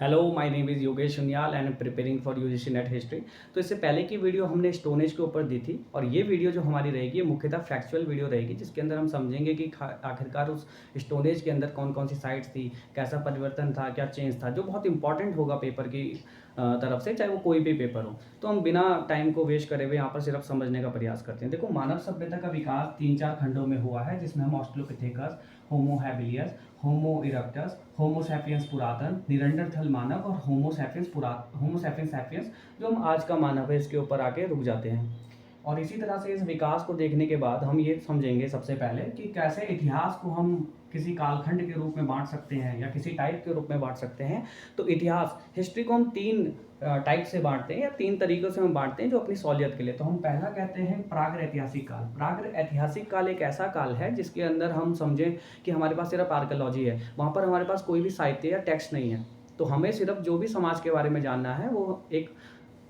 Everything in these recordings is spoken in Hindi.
Hello, my name is Yogesh Suniyal and preparing for UGC NET history. तो इससे पहले की वीडियो हमने स्टोनेज के ऊपर दी थी और ये वीडियो जो हमारी रहेगी ये मुख्यतः फैक्चुअल वीडियो रहेगी, जिसके अंदर हम समझेंगे कि आखिरकार उस स्टोनेज के अंदर कौन कौन सी साइट्स थी, कैसा परिवर्तन था, क्या चेंज था, जो बहुत इंपॉर्टेंट होगा पेपर की तरफ से, चाहे वो कोई भी पेपर हो। तो हम बिना टाइम को वेस्ट करे हुए यहाँ पर सिर्फ समझने का प्रयास करते हैं। देखो, मानव सभ्यता का विकास 3-4 खंडों में हुआ है, जिसमें हम ऑस्ट्रेलोपिथेकस, होमो हैबिलियस, होमो इरेक्टस, होमो सैपियंस पुरातन, निरंडरथल मानव और होमो सैपियंस सैपियंस जो हम आज का मानव है, इसके ऊपर आके रुक जाते हैं। और इसी तरह से इस विकास को देखने के बाद हम ये समझेंगे सबसे पहले कि कैसे इतिहास को हम किसी कालखंड के रूप में बांट सकते हैं या किसी टाइप के रूप में बांट सकते हैं। तो इतिहास हिस्ट्री को हम 3 टाइप से बांटते हैं या 3 तरीकों से हम बांटते हैं, जो अपनी सहूलियत के लिए। तो हम पहला कहते हैं प्रागैतिहासिक काल। प्रागैतिहासिक काल एक ऐसा काल है जिसके अंदर हम समझें कि हमारे पास सिर्फ आर्कियोलॉजी है, वहाँ पर हमारे पास कोई भी साहित्य या टेक्स्ट नहीं है। तो हमें सिर्फ जो भी समाज के बारे में जानना है वो एक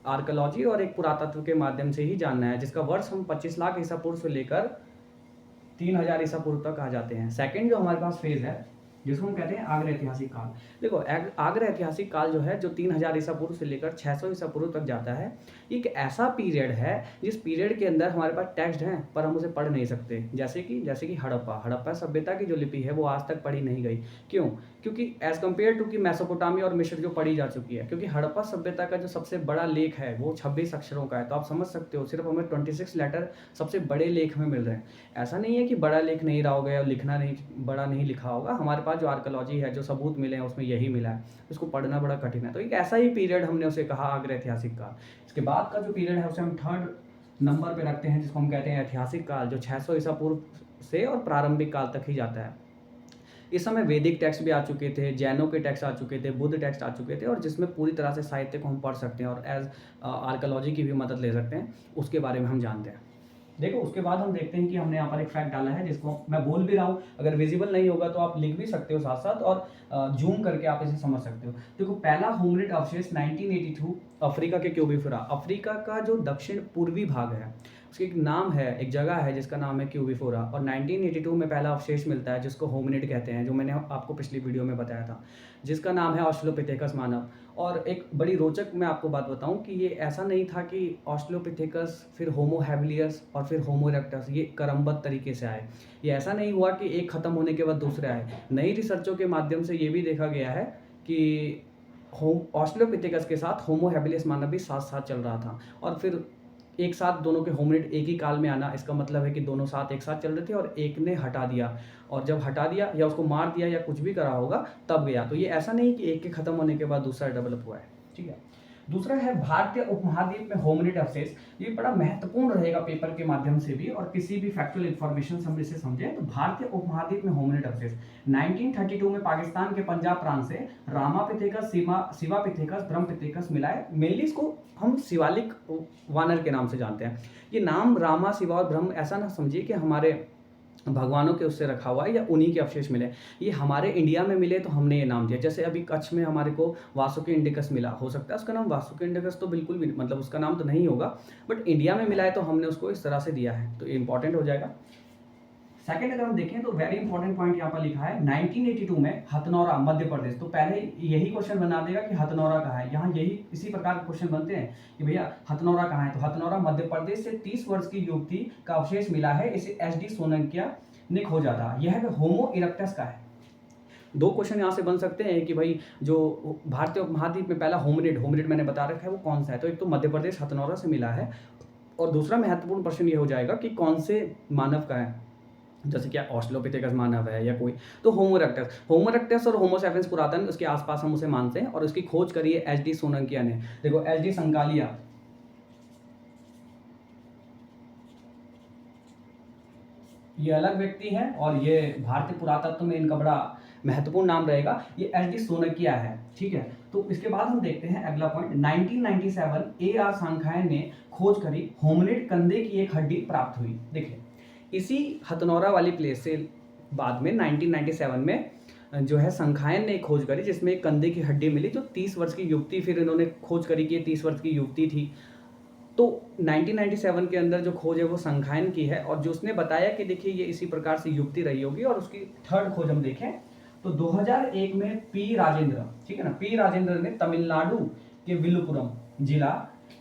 आर्कियोलॉजी और एक पुरातत्व के माध्यम से ही जानना है, जिसका वर्ष हम 25 लाख ईसा पूर्व से लेकर 3000 ईसा पूर्व तक आ जाते हैं। सेकंड जो हमारे पास फेज है, जिसको हम कहते हैं आग्र ऐतिहासिक काल। देखो, आग्र ऐतिहासिक काल जो है, जो 3000 ईसा पूर्व से लेकर 600 ईसा पूर्व तक जाता है, एक ऐसा पीरियड है जिस पीरियड के अंदर हमारे पास टेक्स्ट हैं पर हम उसे पढ़ नहीं सकते। जैसे कि हड़प्पा सभ्यता की जो लिपि है वो आज तक पढ़ी नहीं गई। क्यों? क्योंकि एज कम्पेयर टू कि मेसोपोटामिया और मिस्र जो पढ़ी जा चुकी है, क्योंकि हड़प्पा सभ्यता का जो सबसे बड़ा लेख है वो 26 अक्षरों का है। तो आप समझ सकते हो, सिर्फ हमें 26 लेटर सबसे बड़े लेख में मिल रहे हैं। ऐसा नहीं है कि बड़ा लेख नहीं रहा होगा या लिखना नहीं, बड़ा नहीं लिखा होगा। हमारे पास जो आर्कियोलॉजी है, जो सबूत मिले हैं, उसमें यही मिला है। उसको पढ़ना बड़ा कठिन है। तो एक ऐसा ही पीरियड हमने उसे कहा आग्र ऐतिहासिक काल। इसके बाद का जो पीरियड है उसे हम थर्ड नंबर पे रखते हैं, जिसको हम कहते हैं ऐतिहासिक काल, जो 600 ईसा पूर्व से और प्रारंभिक काल तक ही जाता है। इस समय वैदिक टेक्स्ट भी आ चुके थे, जैनों के टेक्स्ट आ चुके थे, बुद्ध टेक्स्ट आ चुके थे, और जिसमें पूरी तरह से साहित्य को हम पढ़ सकते हैं और एज आर्कियोलॉजी की भी मदद ले सकते हैं। उसके बारे में हम जानते हैं। देखो, उसके बाद हम देखते हैं कि हमने यहाँ पर एक फैक्ट डाला है, जिसको मैं बोल भी रहा हूँ। अगर विजिबल नहीं होगा तो आप लिख भी सकते हो साथ साथ, और जूम करके आप इसे समझ सकते हो। देखो, पहला होमिनिड अवशेष 1982 अफ्रीका के क्यूबिफोरा, अफ्रीका का जो दक्षिण पूर्वी भाग है, उसकी एक नाम है, एक जगह है जिसका नाम है क्यूबिफोरा, और 1982 में पहला अवशेष मिलता है जिसको होमिनिड कहते हैं, जो मैंने आपको पिछली वीडियो में बताया था, जिसका नाम है ऑस्ट्रेलोपिथेकस मानव। और एक बड़ी रोचक मैं आपको बात बताऊं कि ये ऐसा नहीं था कि ऑस्ट्रेलोपिथेकस, फिर होमो हैबिलियस और फिर होमो इरेक्टस ये क्रमबद्ध तरीके से आए। ये ऐसा नहीं हुआ कि एक खत्म होने के बाद दूसरे आए। नई रिसर्चों के माध्यम से ये भी देखा गया है कि ऑस्ट्रेलोपिथेकस के साथ होमो हैबिलियस मानव भी साथ साथ चल रहा था, और फिर एक साथ दोनों के होमिनिड एक ही काल में आना, इसका मतलब है कि दोनों साथ एक साथ चल रहे थे और एक ने हटा दिया, और जब हटा दिया या उसको मार दिया या कुछ भी करा होगा तब गया। तो ये ऐसा नहीं कि एक के खत्म होने के बाद दूसरा डेवलप हुआ है। ठीक है। दूसरा है भारतीय उपमहाद्वीप में होमिनिड अवशेष। ये बड़ा महत्वपूर्ण रहेगा पेपर के माध्यम से भी, और किसी भी फैक्चुअल इन्फॉर्मेशन हम इसे समझें तो भारतीय उपमहाद्वीप में होमिनिड अवशेष 1932 में पाकिस्तान के पंजाब प्रांत से रामापिथेकस, शिवापिथेकस, ब्रह्मपिथेकस मिला है। मेनली इसको हम शिवालिक वानर के नाम से जानते हैं। ये नाम रामा, शिवा और ब्रह्म ऐसा ना समझिए कि हमारे भगवानों के उससे रखा हुआ है या उन्हीं के अवशेष मिले। ये हमारे इंडिया में मिले तो हमने ये नाम दिया। जैसे अभी कच्छ में हमारे को वासुकी इंडिकस मिला, हो सकता है उसका नाम वासुकी इंडिकस तो बिल्कुल भी मतलब उसका नाम तो नहीं होगा, बट इंडिया में मिला है तो हमने उसको इस तरह से दिया है। तो ये इंपॉर्टेंट हो जाएगा। सेकंड अगर हम देखें तो वेरी इंपॉर्टेंट पॉइंट यहाँ पर लिखा है 1982 में हथनौरा, मध्य प्रदेश। तो पहले यही क्वेश्चन बना देगा कि हथनौरा कहाँ है। यहाँ यही इसी प्रकार के क्वेश्चन बनते हैं कि भैया हथनौरा कहाँ है। तो हथनौरा मध्य प्रदेश से 30 वर्ष की युवती का अवशेष मिला है। इसे एच.डी. सोलंकिया ने खोजा था। यह होमो इरेक्टस का है। 2 क्वेश्चन यहाँ से बन सकते हैं कि भाई जो भारतीय उपमहाद्वीप में पहला होमिनिड मैंने बता रखा है वो कौन सा है। तो एक तो मध्य प्रदेश हथनौरा से मिला है, और दूसरा महत्वपूर्ण प्रश्न ये हो जाएगा कि कौन से मानव का है, जैसे क्या ऑस्ट्रेलोपिथेकस मानव है या कोई। तो होमो इरेक्टस और होमो सैपियंस पुरातन, उसके आसपास हम उसे मानते हैं, और उसकी खोज करी है एच.डी. सोलंकिया ने। देखो, एच.डी. संकालिया ये अलग व्यक्ति हैं, और ये भारतीय पुरातत्व में इनका बड़ा महत्वपूर्ण नाम रहेगा। ये एच.डी. सोलंकिया है। ठीक है। तो इसके बाद हम देखते हैं अगला पॉइंट 1997 ए.आर. सांखायन ने खोज करी, होमिनिड कंधे की एक हड्डी प्राप्त हुई। देखिए, इसी हथनौरा वाली प्लेस से बाद में 1997 में जो है संखायन ने खोज करी, जिसमें एक कंधे की हड्डी मिली, जो 30 वर्ष की युवती, फिर इन्होंने खोज करी कि 30 वर्ष की युवती थी। तो 1997 के अंदर जो खोज है वो संखायन की है, और जो उसने बताया कि देखिए ये इसी प्रकार से युवती रही होगी। और उसकी थर्ड खोज हम देखें तो 2001 में पी राजेंद्र, ठीक है ना, पी राजेंद्र ने तमिलनाडु के विलुपुरम जिला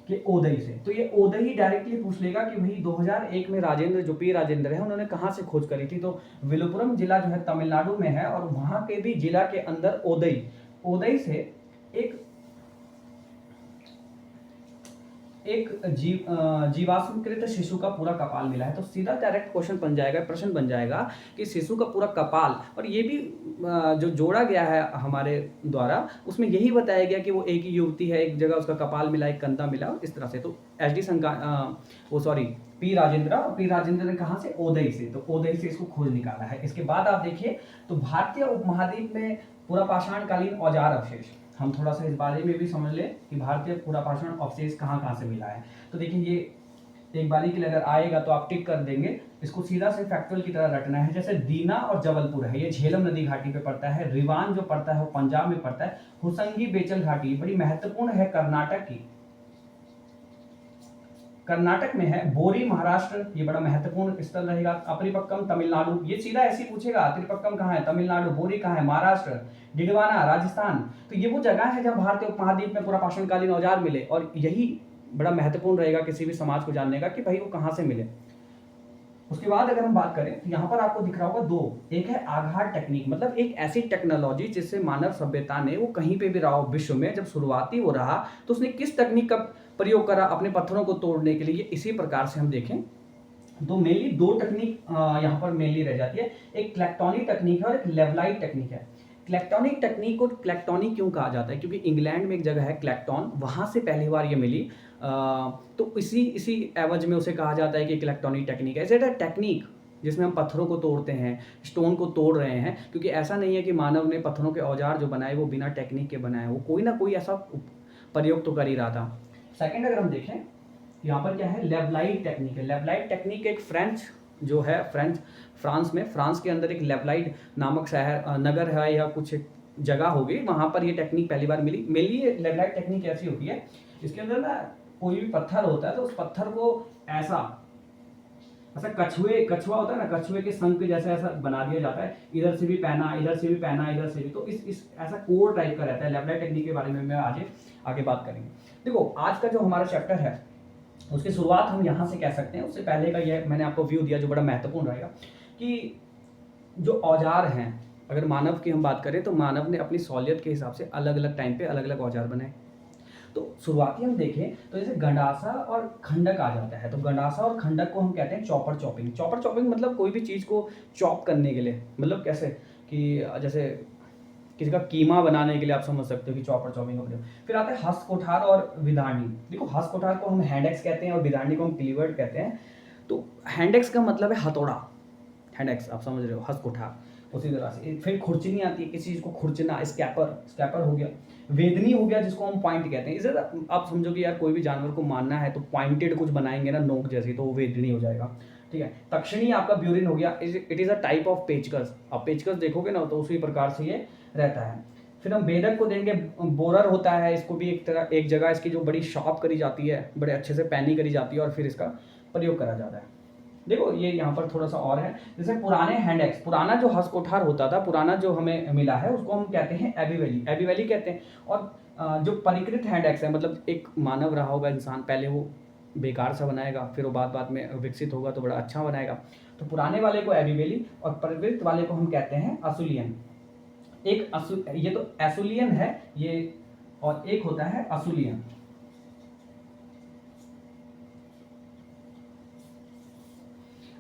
के ओदई से, तो ये ओदई डायरेक्टली पूछ लेगा कि भाई 2001 में राजेंद्र, जो पी राजेंद्र है, उन्होंने कहाँ से खोज करी थी, तो विलुपुरम जिला जो है तमिलनाडु में है, और वहां के भी जिला के अंदर ओदई, ओदई से एक जीवाश्मकृत शिशु का पूरा कपाल मिला है। तो सीधा डायरेक्ट क्वेश्चन बन जाएगा, प्रश्न बन जाएगा कि शिशु का पूरा कपाल, और ये भी जो जोड़ा गया है हमारे द्वारा, उसमें यही बताया गया कि वो एक ही युवती है, एक जगह उसका कपाल मिला, एक कंधा मिला, इस तरह से। तो एच डी पी राजेंद्र ने कहा से, ओदई से, तो ओदई से इसको खोज निकाला है। इसके बाद आप देखिए तो भारतीय उपमहाद्वीप में पूरा पाषाणकालीन औजार अवशेष, हम थोड़ा सा इस बारे में भी समझ लें कि भारतीय पूरा पाषाण अवशेष कहाँ से मिला है। तो देखिए ये एक बारी के लिए अगर आएगा तो आप टिक कर देंगे, इसको सीधा से फैक्चुअल की तरह रटना है। जैसे दीना और जबलपुर है, ये झेलम नदी घाटी पे पड़ता है। रिवान जो पड़ता है वो पंजाब में पड़ता है। हुसंगी बेचल घाटी बड़ी महत्वपूर्ण है, कर्नाटक की, कर्नाटक में है। बोरी महाराष्ट्र, ये बड़ा महत्वपूर्ण स्थल रहेगा। अपरिपक्कम तमिलनाडु, ये सीधा ऐसे पूछेगा, त्रिपक्कम कहाँ है, तमिलनाडु। बोरी कहाँ है, महाराष्ट्र। डिडवाना राजस्थान। तो ये वो जगह है जहाँ भारतीय उपमहाद्वीप में पूरा पाषाणकालीन औजार मिले, और यही बड़ा महत्वपूर्ण रहेगा किसी भी समाज को जानने का कि भाई वो कहाँ से मिले। उसके बाद अगर हम बात करें तो यहाँ पर आपको दिख रहा होगा दो, एक है आघात टेक्निक, मतलब एक ऐसी टेक्नोलॉजी जिससे मानव सभ्यता ने, वो कहीं पे भी रहा हो विश्व में, जब शुरुआती हो रहा तो उसने किस तकनीक का प्रयोग करा अपने पत्थरों को तोड़ने के लिए। इसी प्रकार से हम देखें तो मेनली दो टेक्निक यहाँ पर मेनली रह जाती है, एक क्लेक्टोनिक टेक्निक है और एक लेवलाइट टेक्निक है। क्लेक्टोनिक टेक्निक को क्लेक्टोनिक क्यों कहा जाता है, क्योंकि इंग्लैंड में एक जगह है क्लेक्टोन, वहाँ से पहली बार ये मिली, तो इसी एवज में उसे कहा जाता है कि क्लेक्टोनिक टेक्निक है। ऐसे टेक्निक जिसमें हम पत्थरों को तोड़ते हैं, स्टोन को तोड़ रहे हैं, क्योंकि ऐसा नहीं है कि मानव ने पत्थरों के औजार जो बनाए वो बिना टेक्निक के बनाए, वो कोई ना कोई ऐसा प्रयोग तो कर ही रहा था। सेकेंड अगर हम देखें यहाँ पर क्या है, लेवलाइट टेक्निक है। लेवलाइट टेक्निक एक फ्रेंच जो है, फ्रांस के अंदर एक लेवलाइट नामक शहर, नगर है या कुछ जगह होगी, वहाँ पर ये टेक्निक पहली बार मिली। मेनली ये लेवलाइट टेक्निक ऐसी होती है, इसके अंदर ना कोई भी पत्थर होता है तो उस पत्थर को ऐसा कछुआ होता है ना, कछुए के संग के जैसे ऐसा बना दिया जाता है, इधर से भी पहना, इधर से भी पहना, इधर से भी, तो इस ऐसा कोर टाइप का रहता है। लेवलाइट टेक्निक के बारे में मैं आगे बात करेंगे। देखो आज का जो हमारा चैप्टर है उसकी शुरुआत हम यहाँ से कह सकते हैं। उससे पहले का ये मैंने आपको व्यू दिया जो बड़ा महत्वपूर्ण रहेगा, कि जो औजार हैं, अगर मानव की हम बात करें तो मानव ने अपनी सहूलियत के हिसाब से अलग अलग टाइम पे अलग अलग औजार बनाए। तो शुरुआती हम देखें तो जैसे गंडासा और खंडक आ जाता है, तो गंडासा और खंडक को हम कहते हैं चॉपर चॉपिंग। चॉपर चॉपिंग मतलब कोई भी चीज़ को चॉप करने के लिए, मतलब कैसे कि जैसे किसी का कीमा बनाने के लिए आप समझ सकते हो कि चॉपर चॉपिंग का प्रयोग। फिर आते हैं हस्त कोठार और विदारणी। देखो हस्त कोठार को हम हैंडेक्स कहते हैं और विदारणी को हम क्लीवर्ड कहते हैं। तो हैंडेक्स का मतलब है हथौड़ा, हैंडेक्स आप समझ रहे हो, हस्त कोठार उसी तरह से। फिर खुरचनी आती है, किसी चीज़ को खुरचना, स्कैपर हो गया। वेदनी हो गया जिसको हम पॉइंट कहते हैं। इसे आप समझो कि यार कोई भी जानवर को मारना है तो पॉइंटेड कुछ बनाएंगे ना, नोक जैसी, तो वो वेदनी हो जाएगा, ठीक है। तक्षणी आपका ब्यूरिन हो गया, it is a type of पेचकस। आप पेचकस देखोगे ना तो उसी प्रकार से ये रहता है। फिर हम बेदक को देंगे, बोरर होता है, इसको भी एक जगह इसकी जो बड़ी शॉप करी जाती है, बड़े अच्छे से पैनी करी जाती है और फिर इसका प्रयोग करा जाता है। देखो ये यहाँ पर थोड़ा सा और है, जैसे पुराने हैंडेक्स, पुराना जो हस्त कोठार होता था, पुराना जो हमें मिला है उसको हम कहते हैं एबी वैली कहते हैं। और जो परिकृत हैंडेक्स है, मतलब एक मानव रहा होगा इंसान, पहले वो बेकार सा बनाएगा, फिर वो बाद में विकसित होगा तो बड़ा अच्छा बनाएगा। तो पुराने वाले को एबी वैली और परिकृत वाले को हम कहते हैं असुलियन। ये तो एसुलियन है ये, और एक होता है असुलियन।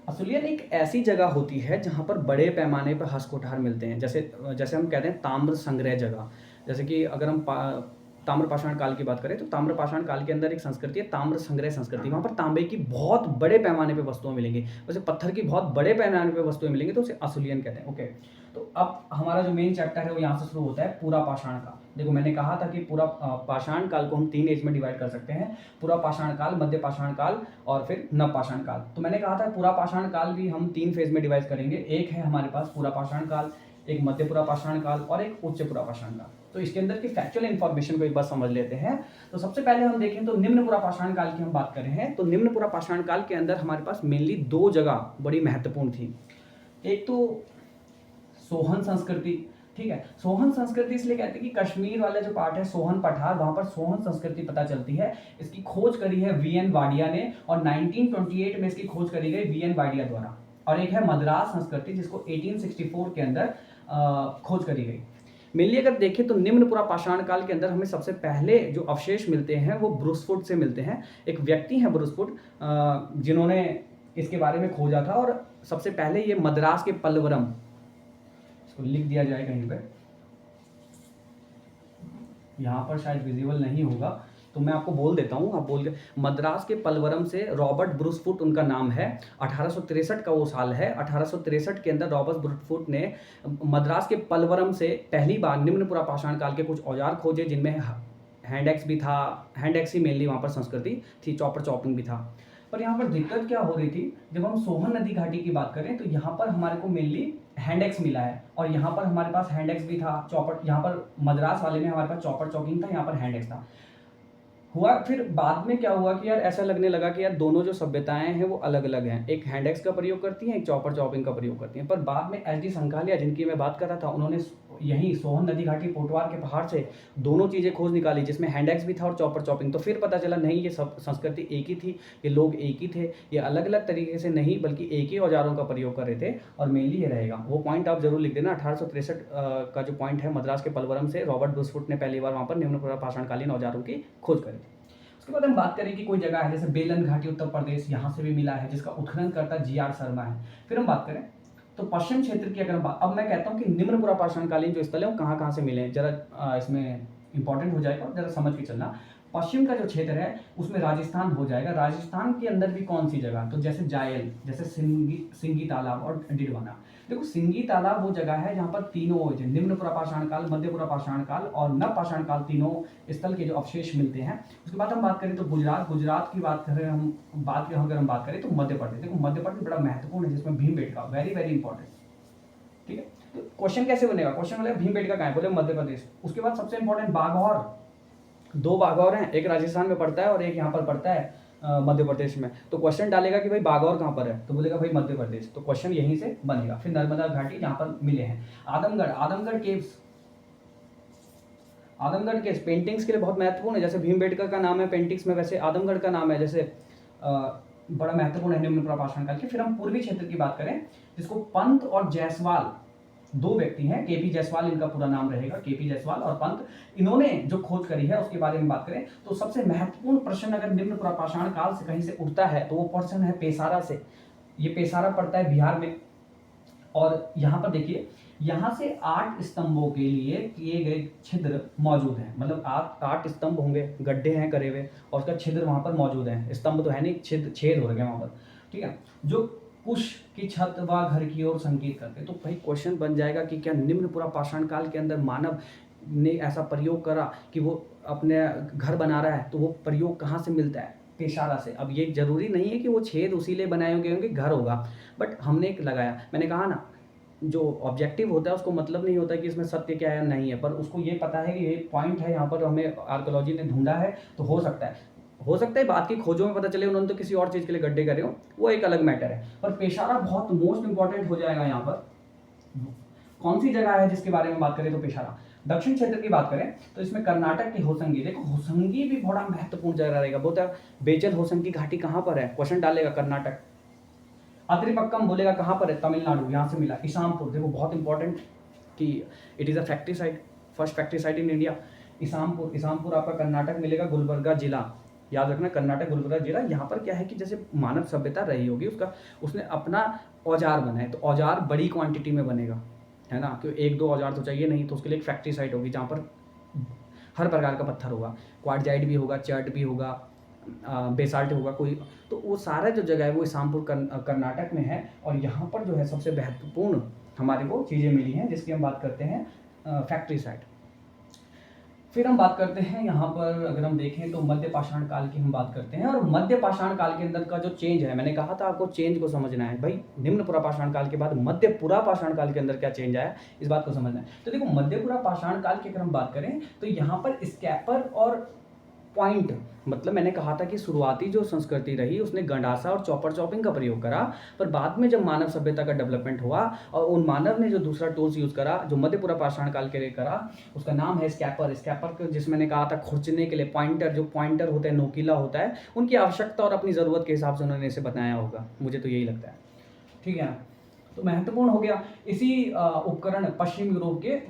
असुलियन एक ऐसी जगह होती है जहाँ पर बड़े पैमाने पर हस्त कोठार मिलते हैं। जैसे हम कहते हैं ताम्र संग्रह जगह। जैसे कि अगर हम ताम्र पाषाण काल की बात करें तो ताम्र पाषाण काल के अंदर एक संस्कृति है ताम्र संग्रह संस्कृति। वहाँ पर तांबे की बहुत बड़े पैमाने पे वस्तुएं मिलेंगी, वैसे पत्थर की बहुत बड़े पैमाने पे वस्तुएं मिलेंगी, तो उसे असुलियन कहते हैं। ओके, तो अब हमारा जो मेन चैप्टर है वो यहाँ से शुरू होता है, पूरा पाषाण काल। देखो मैंने कहा था कि पूरा पाषाण काल को हम 3 एज में डिवाइड कर सकते हैं, पूरा पाषाण काल, मध्य पाषाण काल और फिर नव पाषाण काल। तो मैंने कहा था पूरा पाषाण काल भी हम 3 फेज में डिवाइड करेंगे। एक है हमारे पास पूरा पाषाण काल, एक मध्य पूरा पाषाण काल और एक उच्च पूरा पाषाण काल। तो इसके अंदर की फैक्चुअल इन्फॉर्मेशन को एक बार समझ लेते हैं। तो सबसे पहले हम देखें तो निम्न पूरा पाषाण काल की हम बात कर रहे हैं। तो निम्न पूरा पाषाण काल के अंदर हमारे पास मेनली 2 जगह बड़ी महत्वपूर्ण थी। एक तो सोहन संस्कृति, ठीक है। सोहन संस्कृति इसलिए कहते हैं कि कश्मीर वाला जो पार्ट है सोहन पठार, वहां पर सोहन संस्कृति पता चलती है। इसकी खोज करी है वीएन वाडिया ने और 1928 में इसकी खोज करी गई वीएन वाडिया द्वारा। और एक है मद्रास संस्कृति जिसको 1864 के अंदर खोज करी गई। मेनली अगर देखें तो निम्न पुरा पाषाण काल के अंदर हमें सबसे पहले जो अवशेष मिलते हैं वो ब्रुसफुट से मिलते हैं। एक व्यक्ति है ब्रुसफुट जिन्होंने इसके बारे में खोजा था और सबसे पहले ये मद्रास के पल्लवरम, इसको लिख दिया जाए कहीं पे, यहाँ पर शायद विजिबल नहीं होगा तो मैं आपको बोल देता हूँ, आप बोल के मद्रास के पल्लवरम से रॉबर्ट ब्रुसफुट उनका नाम है। 1863 का वो साल है। 1863 के अंदर रॉबर्ट ब्रुसफुट ने मद्रास के पल्लवरम से पहली बार निम्न पुरा पाषाण काल के कुछ औजार खोजे जिनमें हैंड एक्स भी था। हैंड एक्स ही मेनली वहाँ पर संस्कृति थी, चॉपर चॉपिंग भी था। पर यहाँ पर दिक्कत क्या हो रही थी, जब हम सोहन नदी घाटी की बात करें तो यहाँ पर हमारे को मेनली हैंड एक्स मिला है और यहाँ पर हमारे पास हैंड एक्स भी था, चॉपर, यहाँ पर मद्रास वाले में हमारे पास चॉपर चॉकिंग था, यहाँ पर हैंड एक्स था। हुआ फिर बाद में क्या हुआ कि यार ऐसा लगने लगा कि यार दोनों जो सभ्यताएं हैं वो अलग अलग हैं, एक हैंड एक्स का प्रयोग करती हैं, एक चॉपर चॉपिंग का प्रयोग करती हैं। पर बाद में एच डी संकालिया जिनकी मैं बात कर रहा था, उन्होंने यहीं सोहन नदी घाटी पोटवार के पहाड़ से दोनों चीज़ें खोज निकाली जिसमें हैंड एक्स भी था और चॉपर चॉपिंग। तो फिर पता चला नहीं, ये सब संस्कृति एक ही थी, ये लोग एक ही थे, ये अलग अलग तरीके से नहीं बल्कि एक ही औजारों का प्रयोग कर रहे थे। और मेनली ये रहेगा वो पॉइंट आप जरूर लिख देना। 1863 का जो पॉइंट है मद्रास के पल्लवरम से रॉबर्ट ब्रुसफुट ने पहली बार वहाँ पर निम्न पुरा पाषाणकालीन औजारों की खोज करी। उसके बाद हम बात करें कि कोई जगह है जैसे बेलन घाटी उत्तर प्रदेश, यहाँ से भी मिला है जिसका उत्खनन करता GR शर्मा है। फिर हम बात करें तो पश्चिम क्षेत्र की अगर अब मैं कहता हूँ कि निम्न पुरा पाषाणकालीन जो स्थल है वो कहाँ कहाँ से मिले हैं, जरा इसमें इंपॉर्टेंट हो जाएगा, जरा समझ के चलना। पश्चिम का जो क्षेत्र है उसमें राजस्थान हो जाएगा। राजस्थान के अंदर भी कौन सी जगह, तो जैसे जायल, जैसे सिंगी तालाब और डिडवाना। देखो सिंगी तालाब वो जगह है जहाँ पर तीनों निम्न पुरा पाषाण काल, मध्य पुरा पाषाण काल और नव पाषाण काल तीनों स्थल के जो अवशेष मिलते हैं। उसके बाद हम बात करें तो गुजरात की बात करें अगर हम बात करें तो मध्य प्रदेश। देखो मध्य प्रदेश बड़ा महत्वपूर्ण है जिसमें भीमबेटका वेरी वेरी इंपॉर्टेंट। ठीक है, तो क्वेश्चन कैसे बनेगा, क्वेश्चन बनेगा भीमबेटका कहाँ है, बोले मध्य प्रदेश। उसके बाद सबसे इंपॉर्टेंट बाघौर, दो बाघौर हैं, एक राजस्थान में पड़ता है और एक यहाँ पर पड़ता है मध्य प्रदेश में। तो क्वेश्चन डालेगा कि भाई बाघौर कहाँ पर है, तो बोलेगा भाई मध्य प्रदेश, तो क्वेश्चन यहीं से बनेगा। फिर नर्मदा घाटी जहाँ पर मिले हैं। आदमगढ़ केव्स पेंटिंग्स के लिए बहुत महत्वपूर्ण है। जैसे भीमबेटका का नाम है पेंटिंग्स में, वैसे आदमगढ़ का नाम है जैसे बड़ा महत्वपूर्ण है निम्न पुरा पाषाण काल के। फिर हम पूर्वी क्षेत्र की बात करें जिसको पंत और जायसवाल, दो व्यक्ति हैं, केपी जायसवाल इनका पूरा नाम रहेगा, केपी जायसवाल और पंत, इन्होंने जो खोज करी है उसके बारे में बात करें तो सबसे महत्वपूर्ण प्रश्न अगर निम्न पुरा पाषाण काल से कहीं से उठता है तो वो प्रश्न है पेशारा से। ये पेशारा पड़ता है बिहार में और यहाँ पर देखिए यहाँ से 8 स्तंभों के लिए किए गए छिद्र मौजूद हैं। मतलब 8 स्तंभ होंगे, गड्ढे हैं करे हुए और उसका छिद्र वहाँ पर मौजूद है। स्तंभ तो है नहीं, छेद हो रहे हैं वहाँ पर। ठीक है, जो कुश की छत व घर की ओर संकेत करते। तो भाई क्वेश्चन बन जाएगा कि क्या निम्न पुरा पाषाण काल के अंदर मानव ने ऐसा प्रयोग करा कि वो अपने घर बना रहा है, तो वो प्रयोग कहाँ से मिलता है, पेशारा से। अब ये जरूरी नहीं है कि वो छेद उसी लिए बनाए होंगे घर होगा, बट हमने एक लगाया। मैंने कहा ना जो ऑब्जेक्टिव होता है उसको मतलब नहीं होता कि इसमें सत्य क्या है नहीं है, पर उसको ये पता है कि ये पॉइंट है यहाँ पर हमें आर्कोलॉजी ने ढूंढा है, तो हो सकता है बात की खोजों में पता चले उन्होंने तो किसी और चीज़ के लिए गड्ढे करे हो, वो एक अलग मैटर है। पर पेशारा बहुत मोस्ट इंपॉर्टेंट हो जाएगा। यहाँ पर कौन सी जगह है जिसके बारे में बात करें तो पेशारा। दक्षिण क्षेत्र की बात करें तो इसमें कर्नाटक की होसंगी, देखो होसंगी भी बड़ा महत्वपूर्ण जगह रहेगा। बोलता है बेचल होसंगी घाटी कहाँ पर है, क्वेश्चन डालेगा कर्नाटक। अत्रिपक्कम बोलेगा कहाँ पर है, तमिलनाडु, यहाँ से मिला। इसामपुर, देखो बहुत इंपॉर्टेंट कि it is a factory site, first factory site in India. Isampur आपका कर्नाटक मिलेगा, गुलबर्गा जिला, याद रखना कर्नाटक गुलबर्गा जिला। यहाँ पर क्या है कि जैसे मानव सभ्यता रही होगी उसने अपना औजार बनाए, तो औजार बड़ी क्वांटिटी में बनेगा, है ना, क्योंकि 1-2 औजार तो चाहिए नहीं, तो उसके लिए एक फैक्ट्री साइट होगी जहाँ पर हर प्रकार का पत्थर होगा, क्वार्टजाइट भी होगा, चर्ट भी होगा, बेसाल्ट होगा कोई, तो वो सारा जो जगह है वो इसामपुर कर्नाटक में है। और यहाँ पर जो है सबसे महत्वपूर्ण हमारे को चीज़ें मिली हैं जिसकी हम बात करते हैं फैक्ट्री साइट। फिर हम बात करते हैं यहाँ पर अगर हम देखें तो मध्य पाषाण काल की हम बात करते हैं। और मध्य पाषाण काल के अंदर का जो चेंज है, मैंने कहा था आपको चेंज को समझना है भाई। निम्न पुरा पाषाण काल के बाद मध्य पुरा पाषाण काल के अंदर क्या चेंज आया, इस बात को समझना है। तो देखो मध्य पुरा पाषाण काल की अगर हम बात करें तो यहाँ पर स्कैपर और पॉइंट, मतलब मैंने कहा था कि शुरुआती जो संस्कृति रही उसने गंडासा और चॉपर चॉपिंग का प्रयोग करा, पर बाद में जब मानव सभ्यता का डेवलपमेंट हुआ और उन मानव ने जो दूसरा टूल्स यूज़ करा जो मध्यपुरा पाषाण काल के लिए करा, उसका नाम है स्कैपर। स्कैपर जिसमें मैंने कहा था खुरचने के लिए पॉइंटर, जो पॉइंटर होता है नोकीला होता है, उनकी आवश्यकता और अपनी ज़रूरत के हिसाब से उन्होंने इसे बनाया होगा, मुझे तो यही लगता है। ठीक है ना, तो महत्वपूर्ण हो गया। इसी उपकरण पश्चिम यूरोप के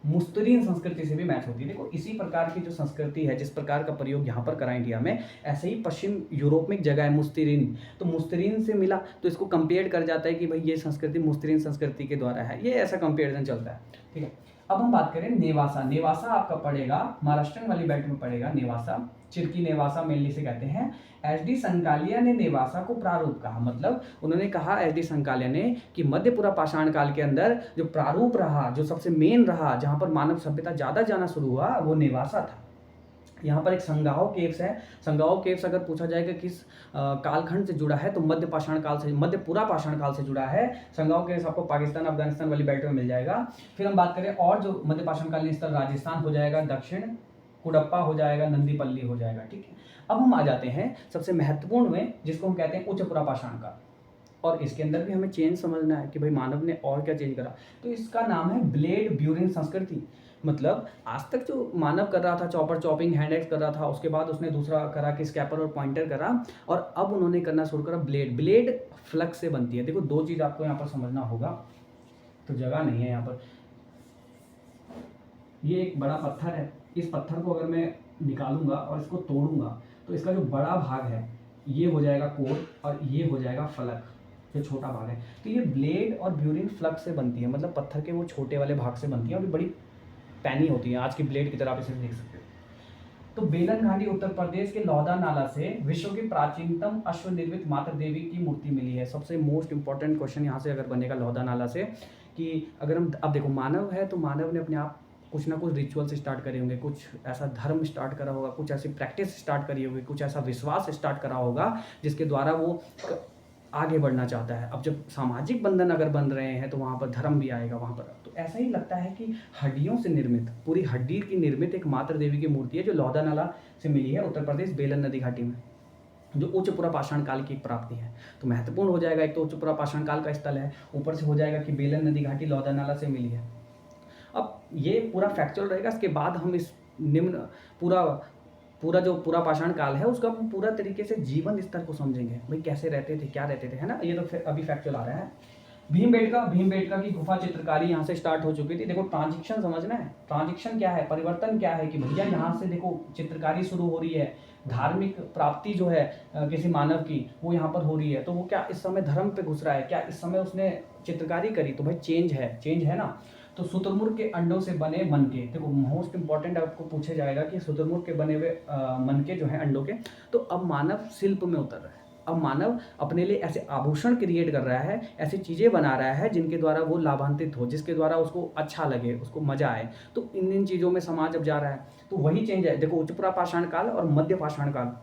मुस्तरीन संस्कृति से भी मैच होती है। देखो इसी प्रकार की जो संस्कृति है, जिस प्रकार का प्रयोग यहाँ पर करा इंडिया में, ऐसे ही पश्चिम यूरोप में एक जगह है मुस्तरीन, तो मुस्तरीन से मिला तो इसको कंपेयर कर जाता है कि भाई ये संस्कृति मुस्तरीन संस्कृति के द्वारा है, ये ऐसा कंपेरिजन चलता है। ठीक है, अब हम बात करें नेवासा। नेवासा आपका पड़ेगा महाराष्ट्र वाली बेल्ट में पड़ेगा नेवासा, चिरकी नेवासा मेनली से कहते हैं। एच.डी. संकालिया ने नेवासा को प्रारूप कहा, मतलब उन्होंने कहा एच.डी. संकालिया ने कि मध्यपुरा पाषाण काल के अंदर जो प्रारूप रहा, जो सबसे मेन रहा, जहाँ पर मानव सभ्यता ज़्यादा जाना शुरू हुआ, वो नेवासा था। यहाँ पर एक संगाओ केव्स है। संगाओ केव्स अगर पूछा जाएगा किस कालखंड से जुड़ा है, तो मध्य पाषाण काल से, मध्यपुरा पाषाण काल से जुड़ा है। संगाओ केव्स आपको पाकिस्तान अफगानिस्तान वाली बेल्ट में मिल जाएगा। फिर हम बात करें और जो मध्य पाषाण कालीन स्थल, राजस्थान हो जाएगा, दक्षिण कुडप्पा हो जाएगा, नंदीपल्ली हो जाएगा। ठीक है, अब हम आ जाते हैं सबसे महत्वपूर्ण में, जिसको हम कहते हैं उच्चपुरा पाषाण काल, और इसके अंदर भी हमें चेंज समझना है कि भाई मानव ने और क्या चेंज करा। तो इसका नाम है ब्लेड ब्यूरिन संस्कृति। मतलब आज तक जो मानव कर रहा था चॉपर चॉपिंग, हैंड एक्स कर रहा था, उसके बाद उसने दूसरा करा कि स्कैपर और पॉइंटर करा, और अब उन्होंने करना शुरू करा ब्लेड। ब्लेड फ्लक्स से बनती है। देखो दो चीज़ आपको यहाँ पर समझना होगा, तो जगह नहीं है यहाँ पर। ये एक बड़ा पत्थर है, इस पत्थर को अगर मैं निकालूंगा और इसको तोड़ूंगा तो इसका जो बड़ा भाग है ये हो जाएगा कोर और ये हो जाएगा फलक, जो छोटा भाग है। तो ये ब्लेड और ब्यूरिन फ्लक्स से बनती है, मतलब पत्थर के वो छोटे वाले भाग से बनती है, और ये बड़ी पैनी होती है, आज की ब्लेड की तरह आप इसे देख सकते हो। तो बेलन घाटी उत्तर प्रदेश के लौदा नाला से विश्व की प्राचीनतम अश्व निर्मित मातृ देवी की मूर्ति मिली है। सबसे मोस्ट इंपॉर्टेंट क्वेश्चन यहाँ से अगर बनेगा लौदा नाला से, कि अगर हम अब देखो मानव है तो मानव ने अपने आप कुछ ना कुछ रिचुअल्स स्टार्ट करे होंगे, कुछ ऐसा धर्म स्टार्ट करा होगा, कुछ ऐसी प्रैक्टिस स्टार्ट करी होगी, कुछ ऐसा विश्वास स्टार्ट करा होगा जिसके द्वारा वो आगे बढ़ना चाहता है। अब जब सामाजिक बंधन अगर बन रहे हैं तो वहाँ पर धर्म भी आएगा वहाँ पर। तो ऐसा ही लगता है कि हड्डियों से निर्मित, पूरी हड्डी की निर्मित एक मातृ देवी की मूर्ति है जो लौदा नाला से मिली है उत्तर प्रदेश बेलन नदी घाटी में, जो उच्चपुरा पाषाण काल की एक प्राप्ति है। तो महत्वपूर्ण हो जाएगा, एक तो उच्चपुरा पाषाण काल का स्थल है, ऊपर से हो जाएगा कि बेलन नदी घाटी लौदा नाला से मिली है। अब ये पूरा फैक्चुअल रहेगा, इसके बाद हम इस निम्न पूरा जो पूरा पाषाण काल है उसका पूरा तरीके से जीवन स्तर को समझेंगे, भाई कैसे रहते थे, क्या रहते थे, है ना। ये तो अभी फैक्चुअल आ रहा है। भीमबेटका की गुफा चित्रकारी यहाँ से स्टार्ट हो चुकी थी। देखो ट्रांजिशन समझना है, ट्रांजिशन क्या है, परिवर्तन क्या है, कि भैया यहाँ से देखो चित्रकारी शुरू हो रही है, धार्मिक प्राप्ति जो है किसी मानव की वो यहाँ पर हो रही है, तो वो क्या इस समय धर्म पे घुस रहा है, क्या इस समय उसने चित्रकारी करी, तो भाई चेंज है ना। तो शुतुरमुर्ग के अंडों से बने मनके, देखो मोस्ट इंपॉर्टेंट आपको पूछा जाएगा कि शुतुरमुर्ग के बने हुए मनके जो हैं अंडों के, तो अब मानव शिल्प में उतर रहा है। अब मानव अपने लिए ऐसे आभूषण क्रिएट कर रहा है, ऐसी चीज़ें बना रहा है जिनके द्वारा वो लाभान्वित हो, जिसके द्वारा उसको अच्छा लगे, उसको मजा आए। तो इन चीज़ों में समाज अब जा रहा है, तो वही चेंज है। देखो उच्चपुरा पाषाण काल और मध्य पाषाण काल,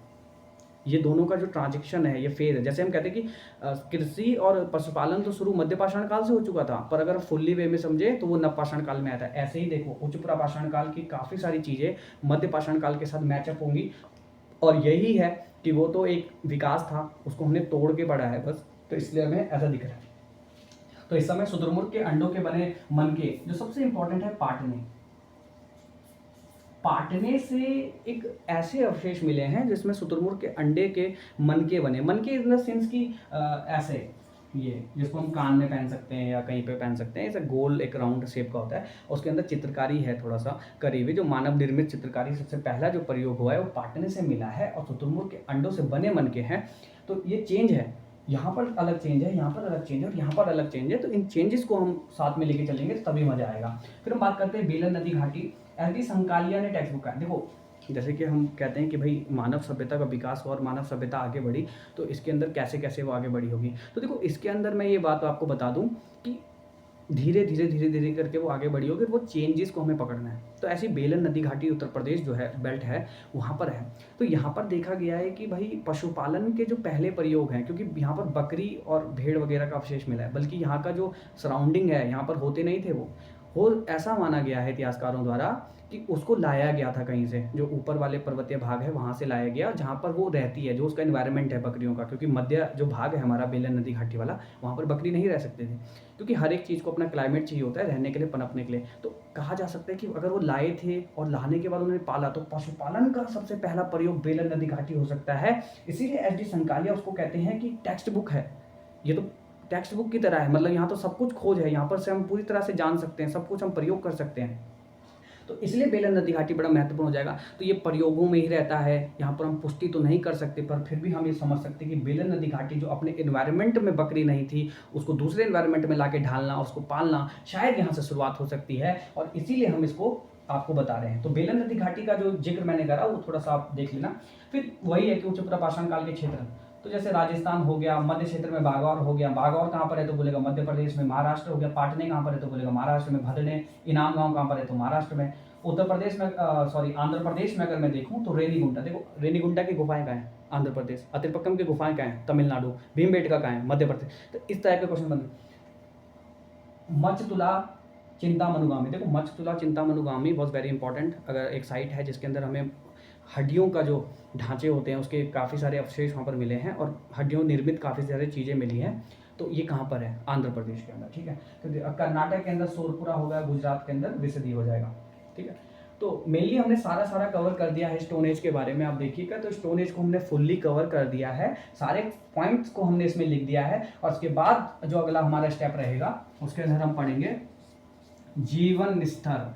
ये दोनों का जो ट्रांजिशन है, ये फेज है। जैसे हम कहते हैं कि कृषि और पशुपालन तो शुरू मध्य पाषाण काल से हो चुका था, पर अगर फुल्ली वे में समझे तो वो नव पाषाण काल में आता है। ऐसे ही देखो उच्चपुरा पाषाण काल की काफ़ी सारी चीज़ें मध्य पाषाण काल के साथ मैचअप होंगी, और यही है कि वो तो एक विकास था, उसको हमने तोड़ के पढ़ा है बस, तो इसलिए हमें ऐसा दिख रहा है। तो इस समय शुतुरमुर्ग के अंडों के बने मनके, जो सबसे इंपॉर्टेंट है पाटने से एक ऐसे अवशेष मिले हैं जिसमें शुतुरमुर्ग के अंडे के मनके बने। मनके इन द सेंस की ऐसे, ये जिसको हम कान में पहन सकते हैं या कहीं पे पहन सकते हैं, ऐसा गोल एक राउंड शेप का होता है, उसके अंदर चित्रकारी है थोड़ा सा करी हुई। जो मानव निर्मित चित्रकारी सबसे पहला जो प्रयोग हुआ है वो पाटने से मिला है, और शुतुरमुर्ग के अंडों से बने मनके हैं। तो ये चेंज है, यहाँ पर अलग चेंज है, यहाँ पर अलग चेंज है, और यहाँ पर अलग चेंज है। तो इन चेंजेस को हम साथ में लेके चलेंगे तो तभी मजा आएगा। फिर हम बात करते हैं बेलन नदी घाटी। एच.डी. संकालिया ने टेक्स्ट बुक का, देखो जैसे कि हम कहते हैं कि भाई मानव सभ्यता का विकास हुआ और मानव सभ्यता आगे बढ़ी, तो इसके अंदर कैसे कैसे वो आगे बढ़ी होगी। तो देखो इसके अंदर मैं ये बात आपको बता दूं कि धीरे धीरे करके वो आगे बढ़ी होगी, वो चेंजेस को हमें पकड़ना है। तो ऐसी बेलन नदी घाटी उत्तर प्रदेश जो है बेल्ट है वहाँ पर है। तो यहाँ पर देखा गया है कि भाई पशुपालन के जो पहले प्रयोग हैं, क्योंकि यहाँ पर बकरी और भेड़ वगैरह का अवशेष मिला है, बल्कि यहाँ का जो सराउंडिंग है यहाँ पर होते नहीं थे वो, हो ऐसा माना गया है इतिहासकारों द्वारा कि उसको लाया गया था कहीं से, जो ऊपर वाले पर्वतीय भाग है वहाँ से लाया गया, जहाँ पर वो रहती है, जो उसका एनवायरनमेंट है बकरियों का, क्योंकि मध्य जो भाग है हमारा बेलन नदी घाटी वाला, वहाँ पर बकरी नहीं रह सकती थी, क्योंकि हर एक चीज़ को अपना क्लाइमेट चाहिए होता है रहने के लिए, पनपने के लिए। तो कहा जा सकता है कि अगर वो लाए थे और लाने के बाद उन्होंने पाला, तो पशुपालन का सबसे पहला प्रयोग बेलन नदी घाटी हो सकता है। इसीलिए एच डी संकालिया उसको कहते हैं कि टेक्स्ट बुक है। ये तो टेक्स्ट बुक की तरह है, मतलब यहाँ तो सब कुछ खोज है, यहाँ पर से हम पूरी तरह से जान सकते हैं, सब कुछ हम प्रयोग कर सकते हैं। तो इसलिए बेलन नदी घाटी बड़ा महत्वपूर्ण हो जाएगा। तो ये प्रयोगों में ही रहता है, यहाँ पर हम पुष्टि तो नहीं कर सकते, पर फिर भी हम ये समझ सकते हैं कि बेलन नदी घाटी जो अपने एनवायरनमेंट में बकरी नहीं थी, उसको दूसरे एनवायरनमेंट में लाके ढालना, उसको पालना, शायद यहाँ से शुरुआत हो सकती है, और इसीलिए हम इसको आपको बता रहे हैं। तो बेलन नदी घाटी का जो जिक्र मैंने करा वो थोड़ा सा आप देख लेना। फिर वही है कि उच्च प्रपाषण काल के क्षेत्र, तो जैसे राजस्थान हो गया, मध्य क्षेत्र में बागौर हो गया, बागौर कहाँ पर है तो बोलेगा मध्य प्रदेश में, महाराष्ट्र हो गया, पाटने कहाँ पर है तो बोलेगा महाराष्ट्र में, भदने इनाम गांव कहाँ पर है तो महाराष्ट्र में, उत्तर प्रदेश में आंध्र प्रदेश में अगर मैं देखूँ तो रेनीगुंटा, देखो रेनीगुंटा की गुफाएं कहाँ हैं, आंध्र प्रदेश, अतिरपक्कम की गुफाएं कहाँ हैं, तमिलनाडु, भीमबेटका कहाँ है, मध्य प्रदेश। तो इस तरह के क्वेश्चन बन, मचतुला चिंतामनुगामी, देखो मचतुला चिंतामनुगामी बहुत वेरी इंपॉर्टेंट, अगर एक साइट है जिसके अंदर हमें हड्डियों का जो ढांचे होते हैं उसके काफ़ी सारे अवशेष वहाँ पर मिले हैं, और हड्डियों निर्मित काफ़ी सारी चीज़ें मिली हैं। तो ये कहाँ पर है, आंध्र प्रदेश के अंदर, ठीक है। तो कर्नाटक के अंदर सोरपुरा हो गया, गुजरात के अंदर विसदी हो जाएगा, ठीक है। तो मेनली हमने सारा कवर कर दिया है स्टोन एज के बारे में, आप देखिएगा तो स्टोन एज को हमने फुल्ली कवर कर दिया है, सारे पॉइंट्स को हमने इसमें लिख दिया है। और उसके बाद जो अगला हमारा स्टेप रहेगा उसके अंदर हम पढ़ेंगे जीवन स्तर,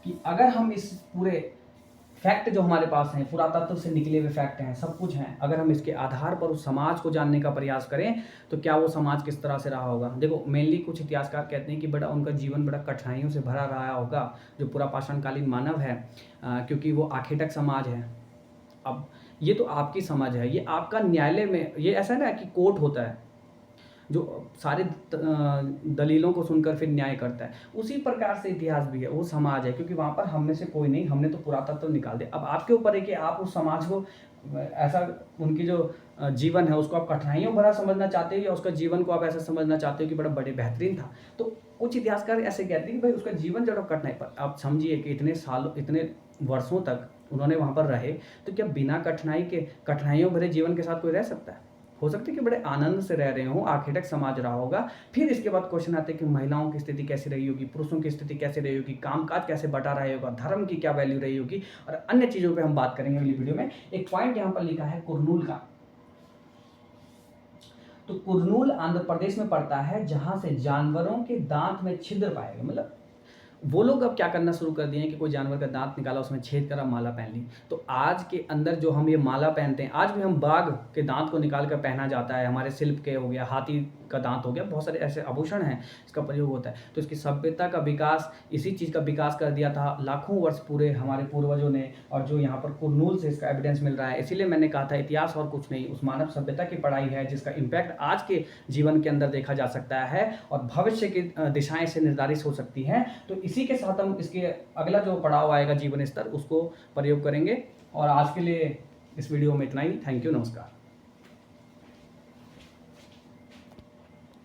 कि अगर हम इस पूरे फैक्ट जो हमारे पास हैं, पुरातत्व से निकले हुए फैक्ट हैं, सब कुछ हैं, अगर हम इसके आधार पर उस समाज को जानने का प्रयास करें तो क्या वो समाज किस तरह से रहा होगा। देखो मेनली कुछ इतिहासकार कहते हैं कि बड़ा उनका जीवन बड़ा कठिनाइयों से भरा रहा होगा, जो पूरा पाषाणकालीन मानव है, क्योंकि वो आखेटक समाज है। अब ये तो आपकी समझ है, ये आपका न्यायालय में, ये ऐसा ना कि कोर्ट होता है जो सारे दलीलों को सुनकर फिर न्याय करता है, उसी प्रकार से इतिहास भी है, वो समाज है, क्योंकि वहाँ पर हम में से कोई नहीं, हमने तो पुरातत्व निकाल दिया। अब आपके ऊपर है कि आप उस समाज को ऐसा, उनकी जो जीवन है उसको आप कठिनाइयों भरा समझना चाहते हो, या उसका जीवन को आप ऐसा समझना चाहते हो कि बड़ा बड़े बेहतरीन था। तो कुछ इतिहासकार ऐसे कहते हैं कि भाई उसका जीवन जरा कठिनाई पर, आप समझिए कि इतने सालों, इतने वर्षों तक उन्होंने वहाँ पर रहे, तो क्या बिना कठिनाई के, कठिनाइयों भरे जीवन के साथ कोई रह सकता है? हो सकता है कि बड़े आनंद से रह रहे हों, आखेटक समाज रहा होगा। फिर इसके बाद क्वेश्चन आते हैं कि महिलाओं की स्थिति कैसी रही होगी, पुरुषों की स्थिति कैसे रही होगी, कामकाज कैसे बटा रहा होगा, धर्म की क्या वैल्यू रही होगी, और अन्य चीज़ों पे हम बात करेंगे अगली वीडियो में। एक पॉइंट यहाँ पर लिखा है कुरनूल का, तो कुरनूल आंध्र प्रदेश में पड़ता है, जहां से जानवरों के दांत में छिद्र पाए गए, मतलब वो लोग अब क्या करना शुरू कर दिए हैं कि कोई जानवर का दांत निकाला, उसमें छेद करा, माला पहन ली। तो आज के अंदर जो हम ये माला पहनते हैं, आज भी हम बाघ के दांत को निकाल कर पहना जाता है, हमारे शिल्प के हो गया, हाथी का दांत हो गया, बहुत सारे ऐसे आभूषण हैं इसका प्रयोग होता है। तो इसकी सभ्यता का विकास, इसी चीज़ का विकास कर दिया था लाखों वर्ष पूरे हमारे पूर्वजों ने, और जो यहाँ पर कुरनूल से इसका एविडेंस मिल रहा है। इसीलिए मैंने कहा था इतिहास और कुछ नहीं, उस मानव सभ्यता की पढ़ाई है जिसका इम्पैक्ट आज के जीवन के अंदर देखा जा सकता है, और भविष्य की दिशाएं से निर्धारित हो सकती हैं। तो इसी के साथ हम इसके अगला जो पड़ाव आएगा जीवन स्तर, उसको प्रयोग करेंगे। और आज के लिए इस वीडियो में इतना ही। थैंक यू, नमस्कार।